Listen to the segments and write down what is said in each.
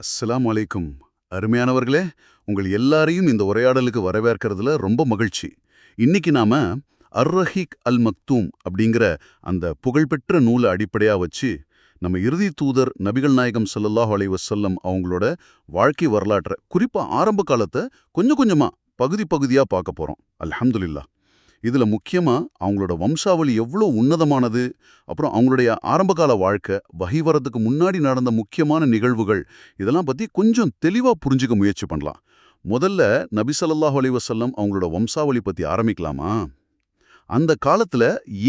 அஸ்ஸலாமு அலைக்கும். அருமையானவர்களே, உங்கள் எல்லாரையும் இந்த உரையாடலுக்கு வரவேற்கிறதுல ரொம்ப மகிழ்ச்சி. இன்னைக்கு நாம அர்-ரஹீக் அல் மக்தூம் அப்படிங்கிற அந்த புகழ்பெற்ற நூலை அடிப்படையா வச்சு நம்ம இறுதி தூதர் நபிகள் நாயகம் ஸல்லல்லாஹு அலைஹி வஸல்லம் அவங்களோட வாழ்க்கை வரலாற்றை, குறிப்பா ஆரம்ப காலத்தை கொஞ்சம் கொஞ்சமா பகுதி பகுதியா பார்க்க போறோம். அல்ஹம்துலில்லாஹ். இதுல முக்கியமா அவங்களோட வம்சாவளி எவ்வளோ உன்னதமானது, அப்புறம் அவங்களுடைய ஆரம்பகால வாழ்க்கை, வஹி வரதுக்கு முன்னாடி நடந்த முக்கியமான நிகழ்வுகள், இதெல்லாம் பத்தி கொஞ்சம் தெளிவா புரிஞ்சுக்க முயற்சி பண்ணலாம். முதல்ல நபி ஸல்லல்லாஹு அலைஹி வஸல்லம் அவங்களோட வம்சாவளி பத்தி ஆரம்பிக்கலாமா? அந்த காலத்துல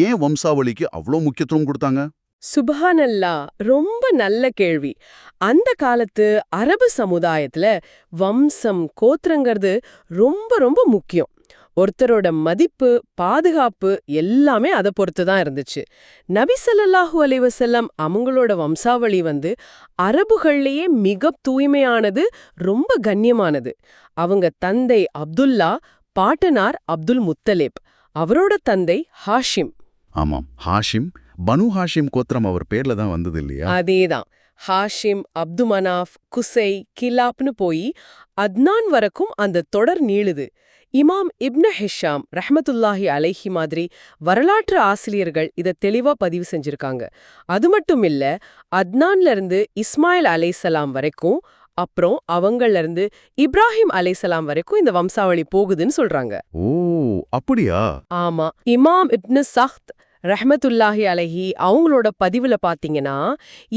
ஏன் வம்சாவளிக்கு அவ்வளோ முக்கியத்துவம் கொடுத்தாங்க? சுபஹானல்லா, ரொம்ப நல்ல கேள்வி. அந்த காலத்து அரபு சமுதாயத்துல வம்சம், கோத்திரங்கிறது ரொம்ப ரொம்ப முக்கியம். ஒருத்தரோட மதிப்பு, பாதுகாப்பு எல்லாமே அதை பொறுத்து தான் இருந்துச்சு. நபி ஸல்லல்லாஹு அலைஹி வஸல்லம் அவங்களோட வம்சாவளி அரபுகள்லயே மிக தூய்மையானது, ரொம்ப கண்ணியமானது. அவங்க தந்தை அப்துல்லா, பாட்டனார் அப்துல் முத்தலிப், அவரோட தந்தை ஹாஷிம். ஆமாம், ஹாஷிம். பனு ஹாஷிம் கோத்திரம் அவர் பேர்ல தான் வந்தது இல்லையா? அதேதான். ஹாஷிம், அப்து மனாஃப், குசை, கிலாப்னு போய் அத்னான் வரைக்கும் அந்த தொடர் நீளுது. இமாம் இப்னு ஹிஷாம் ரஹ்மத்துல்லாஹி அலைஹி மாதிரி வரலாற்று ஆசிரியர்கள் இதை தெளிவா பதிவு செஞ்சிருக்காங்க. அது மட்டும் இல்ல, அத்னான்ல இருந்து இஸ்மாயில் அலைஹிஸ்ஸலாம் வரைக்கும், அப்புறம் அவங்கள்ல இருந்து இப்ராஹிம் அலைஹிஸ்ஸலாம் வரைக்கும் இந்த வம்சாவளி போகுதுன்னு சொல்றாங்க. ஓ, அப்படியா? ஆமா. இமாம் இப்னு சஹ்த் ரஹ்மத்துல்லாஹி அலைஹி அவங்களோட பதிவுல பாத்தீங்கன்னா,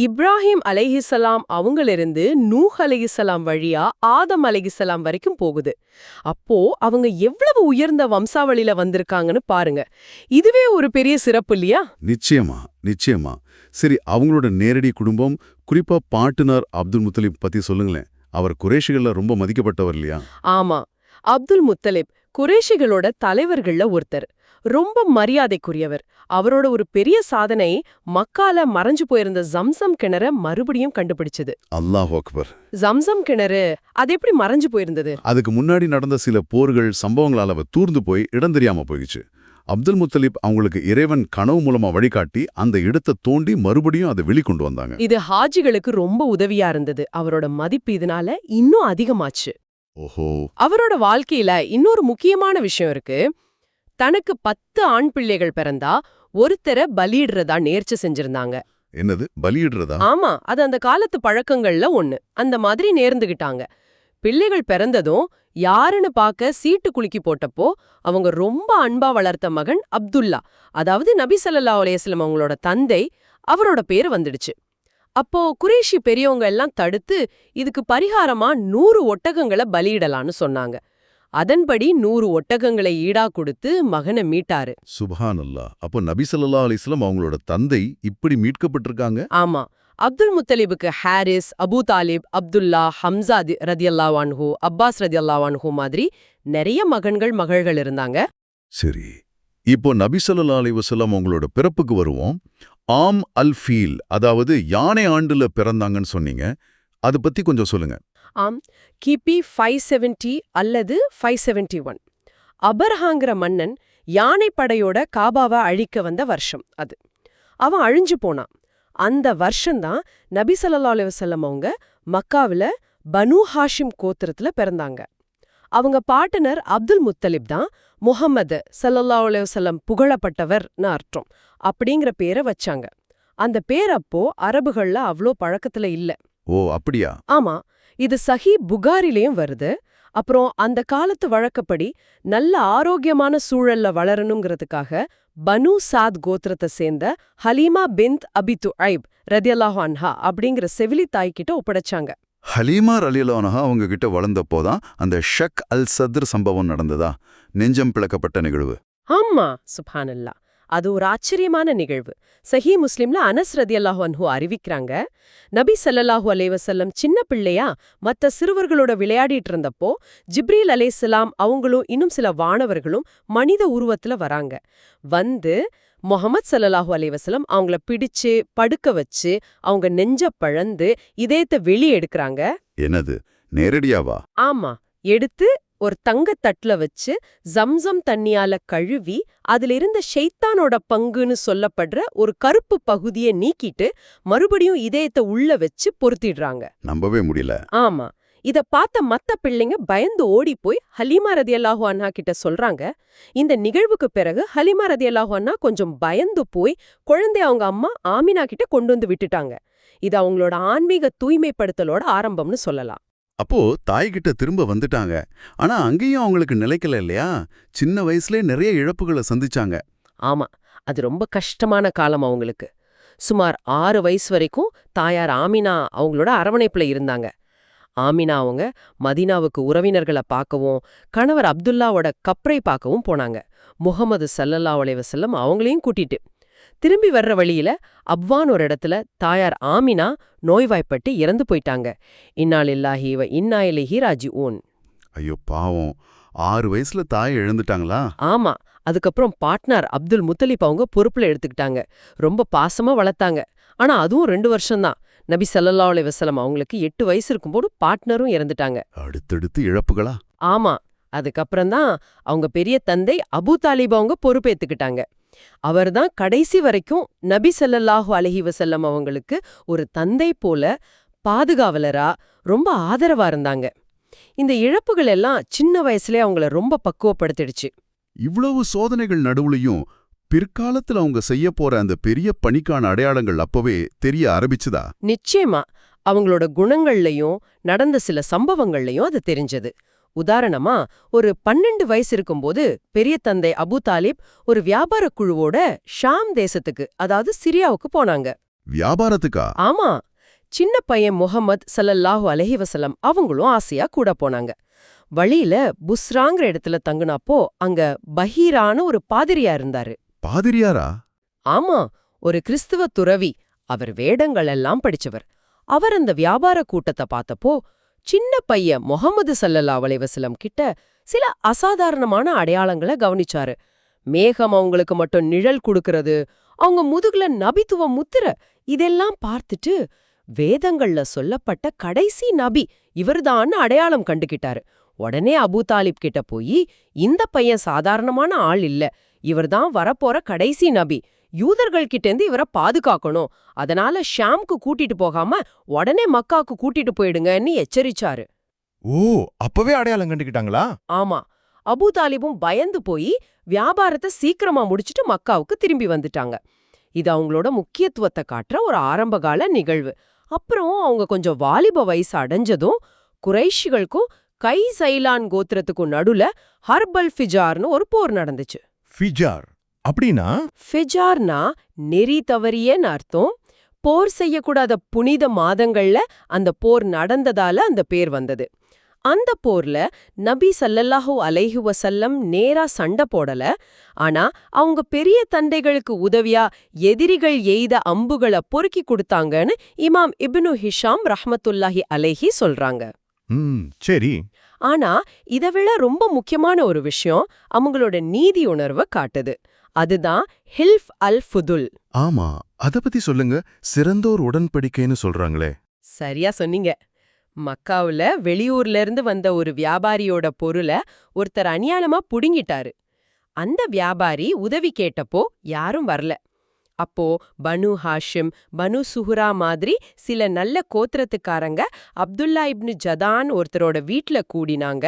இப்ராஹிம் அலைஹிஸ்ஸலாம் அவங்களிருந்து நூஹ் அலைஹிஸ்ஸலாம் வழியா ஆதம் அலைஹிஸ்ஸலாம் வரைக்கும் போகுது. அப்போ அவங்க எவ்வளவு உயர்ந்த வம்சாவளியில வந்திருக்காங்கன்னு பாருங்க. இதுவே ஒரு பெரிய சிறப்பு இல்லையா? நிச்சயமா, நிச்சயமா. சரி, அவங்களோட நேரடி குடும்பம், குறிப்பா பாட்டனார் அப்துல் முத்தலிப் பத்தி சொல்லுங்களேன். அவர் குறைஷிகள்ல ரொம்ப மதிக்கப்பட்டவர் இல்லையா? ஆமா. அப்துல் முத்தலிப் குறைஷிகளோட தலைவர்கள்ல ஒருத்தர். ரொம்ப மரியாதைக்குரியவர். அவரோட ஒரு பெரிய சாதனை, மக்கால மறைஞ்சு போயிருந்த ஜம்சம் கிணற மறுபடியும் கண்டுபிடிச்சது. அல்லாஹ் அக்பர். ஜம்சம் கிணறு அது எப்படி மறைஞ்சு போயிருந்தது? அதுக்கு முன்னாடி நடந்த சில போர்கள், சம்பவங்களால அவ தூர்ந்து போய் இடம் தெரியாம போயிடுச்சு. அப்துல் முத்தலிப் அவங்களுக்கு இறைவன் கனவு மூலமா வழிகாட்டி அந்த இடத்தை தோண்டி மறுபடியும் அதை வெளிக்கொண்டு வந்தாங்க. இது ஹாஜிகளுக்கு ரொம்ப உதவியா இருந்தது. அவரோட மதிப்பு இதனால இன்னும் அதிகமாச்சு. ஓஹோ. அவரோட வாழ்க்கையில இன்னொரு முக்கியமான விஷயம் இருக்கு. தனக்கு 10 ஆண் பிள்ளைகள் பிறந்தா ஒருத்தரை பலியிடுறதா நேர்ச்சி செஞ்சிருந்தாங்க. என்னது, பலியிடுறதா? ஆமா, அது அந்த காலத்து பழக்கங்கள்ல ஒண்ணு. அந்த மாதிரி நேர்ந்துகிட்டாங்க. பிள்ளைகள் பிறந்ததும் யாருன்னு பார்க்க சீட்டு குலுக்கி போட்டப்போ அவங்க ரொம்ப அன்பா வளர்த்த மகன் அப்துல்லா, அதாவது நபி ஸல்லல்லாஹு அலைஹி வஸல்லம் அவங்களோட தந்தை, அவரோட பேரு வந்துடுச்சு. அப்போ குறைஷி பெரியவங்க எல்லாம் தடுத்து இதுக்கு பரிகாரமா 100 ஒட்டகங்களை பலியிடலான்னு சொன்னாங்க. அதன்படி 100 ஒட்டகங்களை ஈடா கொடுத்து மகனை மீட்டாரு. சுப்ஹானல்லாஹ். அப்போ நபி ஸல்லல்லாஹு அலைஹி வஸல்லம் அவங்களோட தந்தை இப்படி மீட்கப்பட்டிருக்காங்க. ஆமா. அப்துல் முத்தலிபுக்கு ஹாரிஸ், அபு தாலிப், அப்துல்லா, ஹம்சா ரதியல்லாஹு அன்ஹு, அப்பாஸ் ரதியல்லாஹு அன்ஹு மாதிரி நிறைய மகன்கள், மகள்கள் இருந்தாங்க. சரி, இப்போ நபி ஸல்லல்லாஹு அலைஹி வஸல்லம் அவங்களோட பிறப்புக்கு வருவோம். ஆம் அல் ஃபீல், அதாவது யானை ஆண்டுல பிறந்தாங்கன்னு சொன்னீங்க. அது பத்தி கொஞ்சம் சொல்லுங்க. ஆம், கிபி 570 அல்லது 571. அபர்ஹாங்கிற மன்னன் யானைப்படையோட காபாவை அழிக்க வந்த வருஷம் அது. அவன் அழிஞ்சு போனான். அந்த வருஷம்தான் நபி ஸல்லல்லாஹு அலைஹி வஸல்லம் அவங்க மக்காவில பனு ஹாஷிம் கோத்திரத்துல பிறந்தாங்க. அவங்க பாட்டனர் அப்துல் முத்தலிப் தான் முஹம்மது ஸல்லல்லாஹு அலைஹி வஸல்லம் புகழப்பட்டவர்னு அர்த்தம் அப்படிங்கிற பேரை வச்சாங்க. அந்த பேர் அப்போ அரபுகள்ல அவ்ளோ பழக்கத்துல இல்ல. ஓ, அப்படியா? ஆமா, இது சஹி புகாரிலையும் வருது. அப்புறம் அந்த காலத்து வழக்கப்படி நல்ல ஆரோக்கியமான சூழல்ல வளரணுங்கிறதுக்காக பனு சாத் கோத்திரத்தை சேர்ந்த ஹலீமா பின்த் அபி துஐப் ரதியல்லாஹு அன்ஹா அப்படிங்கிற செவிலி தாய்கிட்ட ஒப்படைச்சாங்க. ஹலீமா ரலியல்லாஹு அன்ஹா அவங்க கிட்ட வளர்ந்தப்போதான் அந்த ஷக் அல் சத்ர் சம்பவம் நடந்ததா? நெஞ்சம் பிளக்கப்பட்ட நிகழ்வு. ஆமா, சுப்ஹானல்லா, அது ஒரு ஆச்சரியமான நிகழ்வு. சஹீ முஸ்லிம்ல அனஸ் ரதியல்லாஹு அன்ஹு அறிவிக்கிறாங்க, நபி ஸல்லல்லாஹு அலைஹி வஸல்லம் சின்ன பிள்ளையா மத்த சிறுவர்களோட விளையாடிட்டு இருந்தப்போ ஜிப்ரீல் அலைஹிஸ்ஸலாம் அவங்களும் இன்னும் சில வானவர்களும் மனித உருவத்துல வராங்க. வந்து முஹம்மது ஸல்லல்லாஹு அலைஹி வஸல்லம் அவங்கள பிடிச்சு படுக்க வச்சு அவங்க நெஞ்ச பழந்து இதயத்தை வெளியே எடுக்கிறாங்க. என்னது, நேரடியாவா? ஆமா, எடுத்து ஒரு தங்கத் தட்டுல வச்சு ஜம்சம் தண்ணியால கழுவி அதுல இருந்த ஷைத்தானோட பங்குன்னு சொல்லப்படுற ஒரு கருப்பு பகுதியை நீக்கிட்டு மறுபடியும் இதயத்தை உள்ள வச்சு பொருத்திடுறாங்க. நம்பவே முடியல. ஆமா, இத பார்த்த மத்த பிள்ளைங்க பயந்து ஓடி போய் ஹலீமா ரதியல்லாஹு அன்ஹா கிட்ட சொல்றாங்க. இந்த நிகழ்வுக்கு பிறகு ஹலீமா ரதியல்லாஹு அன்ஹா கொஞ்சம் பயந்து போய் குழந்தைய அவங்க அம்மா ஆமினா கிட்ட கொண்டு வந்து விட்டுட்டாங்க. இது அவங்களோட ஆன்மீக தூய்மைப்படுத்தலோட ஆரம்பம்னு சொல்லலாம். அப்போ தாய்கிட்ட திரும்ப வந்துட்டாங்க. ஆனா அங்கேயும் அவங்களுக்கு நிலைக்கல இல்லையா? சின்ன வயசுலயே நிறைய இழப்புகளை சந்திச்சாங்க. ஆமா, அது ரொம்ப கஷ்டமான காலம் அவங்களுக்கு. சுமார் 6 வயசு வரைக்கும் தாயார் ஆமினா அவங்களோட அரவணைப்புல இருந்தாங்க. ஆமினா அவங்க மதீனாவுக்கு உறவினர்களை பார்க்கவும் கணவர் அப்துல்லாவோட கப்ரை பார்க்கவும் போனாங்க. முஹம்மது ஸல்லல்லாஹு அலைஹி வஸல்லம் அவங்களையும் கூட்டிட்டு. திரும்பி வர்ற வழியில அப்வான் ஒரு இடத்துல தாயார் ஆமினா நோய்வாய்ப்பட்டு இறந்து போயிட்டாங்க. இன்னா லில்லாஹி வ இன்னா இலைஹி ராஜிஊன். ஐயோ பாவம், 6 வயசுல தாயை இழந்துட்டாங்களா? ஆமா, அதுக்கப்புறம் பார்ட்னர் அப்துல் முத்தலிப் அவங்க பொறுப்புல எடுத்துக்கிட்டாங்க. ரொம்ப பாசமா வளர்த்தாங்க. ஆனா அதுவும் 2 வருஷம்தான். நபி ஸல்லல்லாஹு அலைஹி வஸல்லம் அவங்களுக்கு 8 வயசு இருக்கும்போது பார்ட்னரும் இறந்துட்டாங்க. அடுத்தடுத்து இழப்புகளா? ஆமா, அதுக்கப்புறம்தான் அவங்க பெரிய தந்தை அபூ தாலிப் அவங்க பொறுப்பேத்துக்கிட்டாங்க. அவர்தான் கடைசி வரைக்கும் நபி ஸல்லல்லாஹு அலைஹி வஸல்லம் அவங்களுக்கு ஒரு தந்தை போல பாதுகாவலரா ரொம்ப ஆதரவா இருந்தாங்க. இந்த இழப்புகள் எல்லாம் சின்ன வயசுலயே அவங்கள ரொம்ப பக்குவப்படுத்திடுச்சு. இவ்வளவு சோதனைகள் நடுவுலயும் பிற்காலத்துல அவங்க செய்ய போற அந்த பெரிய பணிக்கான அடையாளங்கள் அப்பவே தெரிய ஆரம்பிச்சுதா? நிச்சயமா அவங்களோட குணங்கள்லயும் நடந்த சில சம்பவங்கள்லயும் அது தெரிஞ்சது. உதாரணமா, ஒரு 12 வயசு இருக்கும்போது பெரிய தந்தை அபூ தாலிப் ஒரு வியாபார குழுவோட ஷாம் தேசத்துக்கு, அதாவது சிரியாவுக்கு போனாங்க. வியாபாரத்துக்கா? ஆமா, சின்ன பையன் முஹம்மது ஸல்லல்லாஹு அலைஹி வஸல்லம் அவங்களும் ஆசையா கூட போனாங்க. வழியில புஸ்ராங்கிற இடத்துல தங்குனப்போ அங்க பஹீரான ஒரு பாதிரியா இருந்தாரு. பாதிரியாரா? ஆமா, ஒரு கிறிஸ்துவ துறவி. அவர் வேடங்கள் எல்லாம் படிச்சவர். அவர் அந்த வியாபார கூட்டத்தை பார்த்தப்போ சின்ன பையன் முஹம்மது ஸல்லல்லாஹு அலைஹி வஸல்லம் கிட்ட சில அசாதாரணமான அடையாளங்களை கவனிச்சாரு. மேகம் அவங்களுக்கு மட்டும் நிழல் கொடுக்கறது, அவங்க முதுகுல நபித்துவ முத்திர, இதெல்லாம் பார்த்துட்டு வேதங்கள்ல சொல்லப்பட்ட கடைசி நபி இவர்தான் அடையாளம் கண்டுகிட்டாரு. உடனே அபூ தாலிப் கிட்ட போய், இந்த பையன் சாதாரணமான ஆள் இல்ல, இவர்தான் வரப்போற கடைசி நபி, யூதர்கள் கிட்டேந்து இவரை பாதுகாக்கணும், அதனால ஷாம்க்கு கூட்டிட்டு போகாம உடனே மக்காக்கு கூட்டிட்டு போயிடுங்கன்னு எச்சரிச்சாரு. ஓ, அப்பவே அடையாளம் கண்டுக்கிட்டாங்களா? ஆமா, அபூ தாலிபும் பயந்து போய் வியாபாரத்தை சீக்கிரமா முடிச்சிட்டு மக்காவுக்கு திரும்பி வந்துட்டாங்க. இது அவங்களோட முக்கியத்துவத்தை காட்டுற ஒரு ஆரம்பகால நிகழ்வு. அப்புறம் அவங்க கொஞ்சம் வாலிப வயசு அடைஞ்சதும் குறைஷிகளுக்கும் கை சைலான் கோத்திரத்துக்கும் நடுல ஹர்பல் ஃபிஜார்னு ஒரு போர் நடந்துச்சு. ஃபிஜார் அப்படின்னா? ஃபிஜார்னா நெறி தவறியன்னு அர்த்தம். போர் செய்யக்கூடாத புனித மாதங்கள்ல அந்த போர் நடந்ததால அந்த பேர் வந்தது. அந்த போர்ல நபி ஸல்லல்லாஹு அலைஹி வஸல்லம் நேரா சண்டை போடல. ஆனா அவங்க பெரிய தந்தைகளுக்கு உதவியா எதிரிகள் எய்த அம்புகளை பொறுக்கி கொடுத்தாங்கன்னு இமாம் இப்னு ஹிஷாம் ரஹ்மத்துல்லாஹி அலைஹி சொல்றாங்க. சரி. ஆனா இதவிட ரொம்ப முக்கியமான ஒரு விஷயம் அவங்களோட நீதி உணர்வை காட்டுது. அதுதான் ஹில்ஃப் அல் ஃபுதுல். ஆமா, அத பத்தி சொல்லுங்க. சிறந்தோர் உடன்படிக்கைன்னு சொல்றாங்களே. சரியா சொன்னீங்க. மக்காவுல வெளியூர்ல இருந்து வந்த ஒரு வியாபாரியோட பொருளை ஒருத்தர் அநியாயமா புடுங்கிட்டாரு. அந்த வியாபாரி உதவி கேட்டப்போ யாரும் வரல. அப்போ பனு ஹாஷிம், பனு சுஹ்ரா மாதிரி சில நல்ல கோத்திரத்துக்காரங்க அப்துல்லா இப்னு ஜதான் ஒருத்தரோட வீட்ல கூடினாங்க.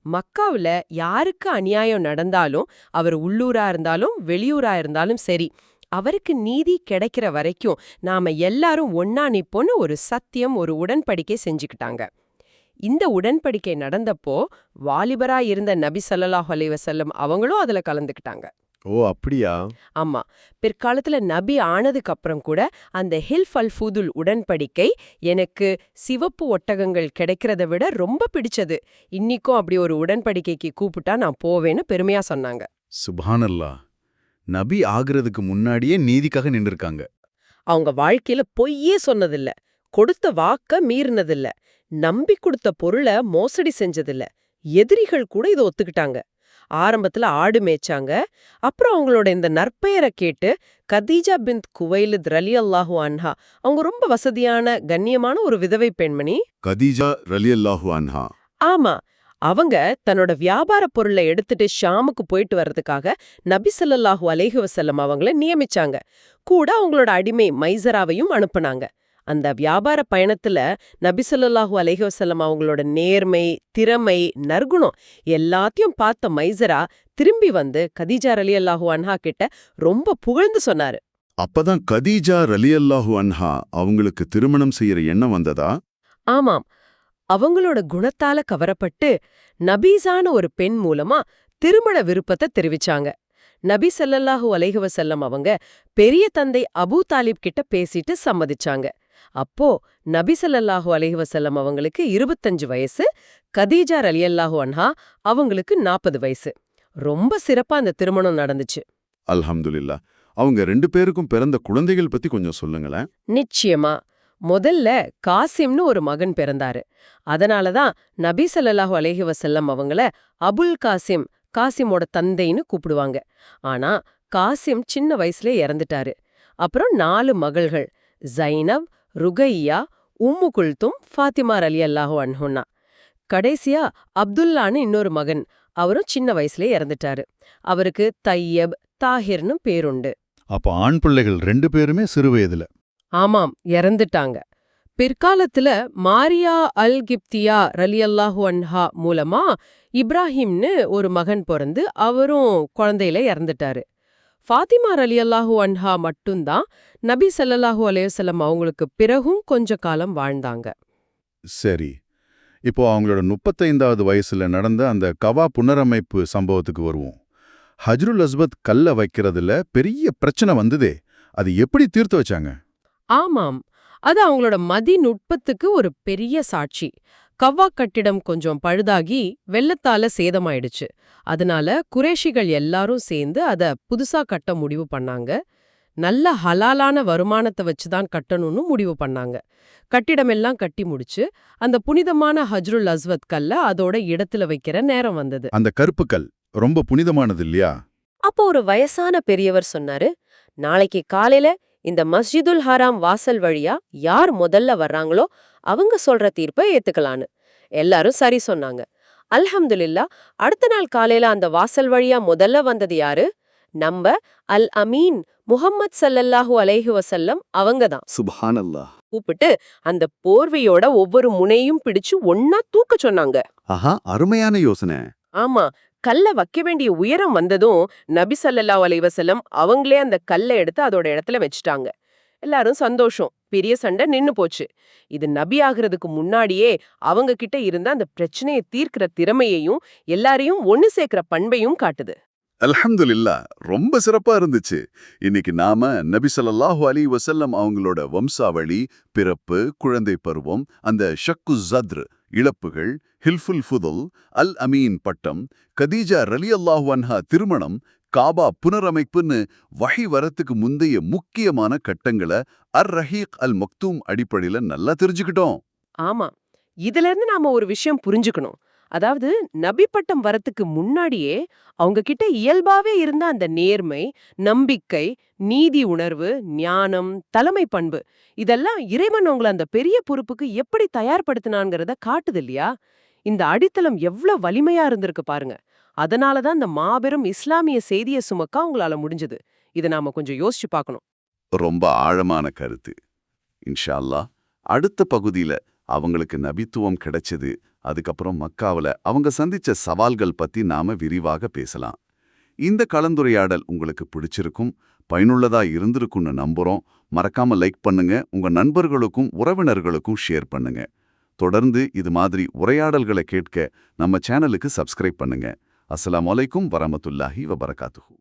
மக்காவுல யாருக்கு அநியாயம் நடந்தாலும், அவர் உள்ளூரா இருந்தாலும் வெளியூரா இருந்தாலும் சரி, அவருக்கு நீதி கிடைக்கிற வரைக்கும் நாம எல்லாரும் ஒன்னா நிப்போன்னு ஒரு சத்தியம், ஒரு உடன்படிக்கை செஞ்சுக்கிட்டாங்க. இந்த உடன்படிக்கை நடந்தப்போ வாலிபரா இருந்த நபி ஸல்லல்லாஹு அலைஹி வஸல்லம் அவங்களும் அதுல கலந்துக்கிட்டாங்க. ஓ, அப்படியா? ஆமா, பிற்காலத்துல நபி ஆனதுக்கு அப்புறம் கூட அந்த ஹில்ஃப் அல் ஃபுதுல் உடன்படிக்கை எனக்கு சிவப்பு ஒட்டகங்கள் கிடைக்கிறத விட ரொம்ப பிடிச்சது, இன்னிக்கும் அப்படி ஒரு உடன்படிக்கைக்கு கூப்பிட்டா நான் போவேன்னு பெருமையா சொன்னாங்க. சுப்ஹானல்லாஹ், நபி ஆகிறதுக்கு முன்னாடியே நீதிக்காக நின்றுருக்காங்க. அவங்க வாழ்க்கையில பொய்யே சொன்னதில்ல, கொடுத்த வாக்க மீறினதில்ல, நம்பி கொடுத்த பொருளை மோசடி செஞ்சதில்ல. எதிரிகள் கூட இதை ஒத்துக்கிட்டாங்க. ஆரம்பத்துல ஆடு மேய்ச்சாங்க. அப்புறம் அவங்களோட இந்த நற்பெயரை கேட்டு கதீஜா பின்த் குவைலித் ரலியல்லாஹு அன்ஹா, அவங்க ரொம்ப வசதியான கண்ணியமான ஒரு விதவை பெண்மணி. கதீஜா ரலியல்லாஹு அன்ஹா. ஆமா, அவங்க தன்னோட வியாபார பொருளை எடுத்துட்டு ஷாமுக்கு போயிட்டு வர்றதுக்காக நபி ஸல்லல்லாஹு அலைஹி வஸல்லம் அவங்கள நியமிச்சாங்க. கூட அவங்களோட அடிமை மைசராவையும் அனுப்புனாங்க. அந்த வியாபார பயணத்துல நபி ஸல்லல்லாஹு அலைஹி வஸல்லம் அவங்களோட நேர்மை, திறமை, நற்குணம் எல்லாத்தையும் பார்த்த மைசரா திரும்பி வந்து கதீஜா ரலியல்லாஹு அன்ஹா கிட்ட ரொம்ப புகழ்ந்து சொன்னாரு. அப்பதான் கதீஜா ரலியல்லாஹு அன்ஹா அவங்களுக்கு திருமணம் செய்யற எண்ணம் வந்ததா? ஆமாம், அவங்களோட குணத்தால கவரப்பட்டு நபீஸான ஒரு பெண் மூலமா திருமண விருப்பத்தை தெரிவிச்சாங்க. நபி ஸல்லல்லாஹு அலைஹி வஸல்லம் அவங்க பெரிய தந்தை அபூ தாலிப் கிட்ட பேசிட்டு சம்மதிச்சாங்க. அப்போ நபி ஸல்லல்லாஹு அலைஹி வஸல்லம் அவங்களுக்கு 25 வயசு, கதீஜா ரலியல்லாஹு அன்ஹா அவங்களுக்கு 40 வயசு. ரொம்ப சிறப்பா அந்த திருமணம் நடந்துச்சு. அல்ஹம்துலில்லாஹ். அவங்க 2 பேருக்கும் பிறந்த குழந்தைகள் பத்தி கொஞ்சம் சொல்லுங்களேன். நிச்சயமா. முதல்ல காசிம்னு ஒரு மகன் பிறந்தாரு. அதனாலதான் நபி ஸல்லல்லாஹு அலைஹி வஸல்லம் அவங்கள அபுல் காசிம், காசிமோட தந்தைன்னு கூப்பிடுவாங்க. ஆனா காசிம் சின்ன வயசுல இறந்துட்டாரு. அப்புறம் 4 மகள்கள், ஜைனப், ருகையா, உம்மு குல்தும், ஃபாத்திமா ரலியல்லாஹு அன்ஹுன்னா. கடைசியா அப்துல்லான்னு இன்னொரு மகன், அவரும் சின்ன வயசுல இறந்துட்டாரு. அவருக்கு தையப், தாஹிர்னு பேருண்டு. அப்ப ஆண் பிள்ளைகள் 2 பேருமே சிறுவயதுல. ஆமாம், இறந்துட்டாங்க. பிற்காலத்துல மாரியா அல் கிப்தியா ரலியல்லாஹு அன்ஹா மூலமா இப்ராஹிம்னு ஒரு மகன் பிறந்து அவரும் குழந்தையில இறந்துட்டாரு. ஃபாத்திமா ரலியல்லாஹு அன்ஹா மட்டும்தான் நபி ஸல்லல்லாஹு அலைஹி வஸல்லம் அவங்களுக்கு பிறகும் கொஞ்ச காலம் வாழ்ந்தாங்க. சரி. இப்போ அவங்களோட 35வது வயசுல நடந்த அந்த கவா புனரமைப்பு சம்பவத்துக்கு வருவோம். ஹஜ்ருல் அஸ்வத் கல்ல வைக்கிறதுல பெரிய பிரச்சனை வந்ததே, அது எப்படி தீர்த்து வச்சாங்க? ஆமாம், அது அவங்களோட மதிநுட்பத்துக்கு ஒரு பெரிய சாட்சி. கவ்வா கட்டிடம் கொஞ்சம் பழுதாகி வெள்ளத்தால சேதமாயிடுச்சு. அதனால குறைஷிகள் எல்லாரும் சேர்ந்து அத புதுசா கட்ட முடிவு பண்ணாங்க. நல்ல ஹலாலான வருமானத்தை வச்சுதான் கட்டணும்னு முடிவு பண்ணாங்க. கட்டிடமெல்லாம் கட்டி முடிச்சு அந்த புனிதமான ஹஜ்ருல் அஸ்வத் கல்ல அதோட இடத்துல வைக்கிற நேரம் வந்தது. அந்த கருப்பு கல் ரொம்ப புனிதமானது இல்லையா? அப்போ ஒரு வயசான பெரியவர் சொன்னாரு, நாளைக்கு காலையில இந்த மஸ்ஜிதுல் ஹராம் வாசல் வழியா யார் முதல்ல வர்றாங்களோ அவங்க சொல்ற தீர்ப்பை ஏத்துக்கலான்னு. எல்லாரும் சரி சொன்னாங்க. அல்ஹம்துலில்லாஹ், அடுத்த நாள் காலையில அந்த வாசல் வழியா முதல்ல வந்தது யாரு? நம்ம அல் அமீன் முஹம்மத் ஸல்லல்லாஹு அலைஹி வஸல்லம் அவங்கதான். சுப்ஹானல்லாஹ். கூப்பிட்டு அந்த போர்வையோட ஒவ்வொரு முனையும் பிடிச்சு ஒன்னா தூக்க சொன்னாங்க. ஆஹா, அருமையான யோசனை. ஆமா, கல்ல வைக்க வேண்டிய உயரம் வந்ததும் நபி ஸல்லல்லாஹு அலைஹி வஸல்லம் அவங்களே அந்த கல்லை எடுத்து அதோட இடத்துல வச்சுட்டாங்க. எல்லாரும் சந்தோஷம். பெரிய சண்டை நின்னு போச்சு. இது நபி ஆகிறதுக்கு முன்னாடியே அவங்க கிட்ட இருந்த அந்த பிரச்சனையை தீர்க்கிற திறமையையும் எல்லாரையும் ஒன்னு சேர்க்கிற பண்பையும் காட்டுது. அல்ஹம்துலில்லாஹ், ரொம்ப சிறப்பா இருந்துச்சு. இன்னைக்கு நாம நபி ஸல்லல்லாஹு அலைஹி வஸல்லம் அவங்களோட வம்சாவளி, பிறப்பு, குழந்தை பருவம், அந்த ஷக்கு ஸத்ர் இழப்புகள், ஹில்ஃபுல் ஃபுதுல், அல் அமீன் பட்டம், கதீஜா ரலியல்லாஹு அன்ஹா திருமணம், காபா புனரமைப்புன்னு வஹி வரத்துக்கு முந்தைய முக்கியமான கட்டங்களை அர் ரஹீக் அல் மக்தூம் அடிப்படையில நல்லா தெரிஞ்சுக்கிட்டோம். ஆமா, இதுல இருந்து நாம ஒரு விஷயம் புரிஞ்சுக்கணும். அதாவது நபி பட்டம் வரத்துக்கு முன்னாடியே அவங்க கிட்ட இயல்பாவே இருந்த அந்த நேர்மை, நம்பிக்கை, நீதி உணர்வு, ஞானம், தலைமை பண்பு இதெல்லாம் இறைவன் அவங்கள அந்த பெரிய பொறுப்புக்கு எப்படி தயார்படுத்தினான்ங்கிறத காட்டுது இல்லையா? இந்த அடித்தளம் எவ்வளவு வலிமையா இருந்திருக்கு பாருங்க. அதனாலதான் இந்த மாபெரும் இஸ்லாமிய செய்தியை சுமக்க அவங்களால முடிஞ்சது. இதை நாம கொஞ்சம் யோசிச்சு பார்க்கணும். ரொம்ப ஆழமான கருத்து. இன்ஷா அல்லாஹ், அடுத்த பகுதியில அவங்களுக்கு நபித்துவம் கிடைச்சது, அதுக்கப்புறம் மக்காவுல அவங்க சந்திச்ச சவால்கள் பத்தி நாம விரிவாக பேசலாம். இந்த கலந்துரையாடல் உங்களுக்கு பிடிச்சிருக்கும், பயனுள்ளதா இருந்திருக்கும்னு நம்புறோம். மறக்காம லைக் பண்ணுங்க, உங்க நண்பர்களுக்கும் உறவினர்களுக்கும் ஷேர் பண்ணுங்க. தொடர்ந்து இது மாதிரி உரையாடல்களை கேட்க நம்ம சேனலுக்கு சப்ஸ்கிரைப் பண்ணுங்க. அஸ்ஸலாமு அலைக்கும் வரஹ்மத்துல்லாஹி வபரகாத்துஹு.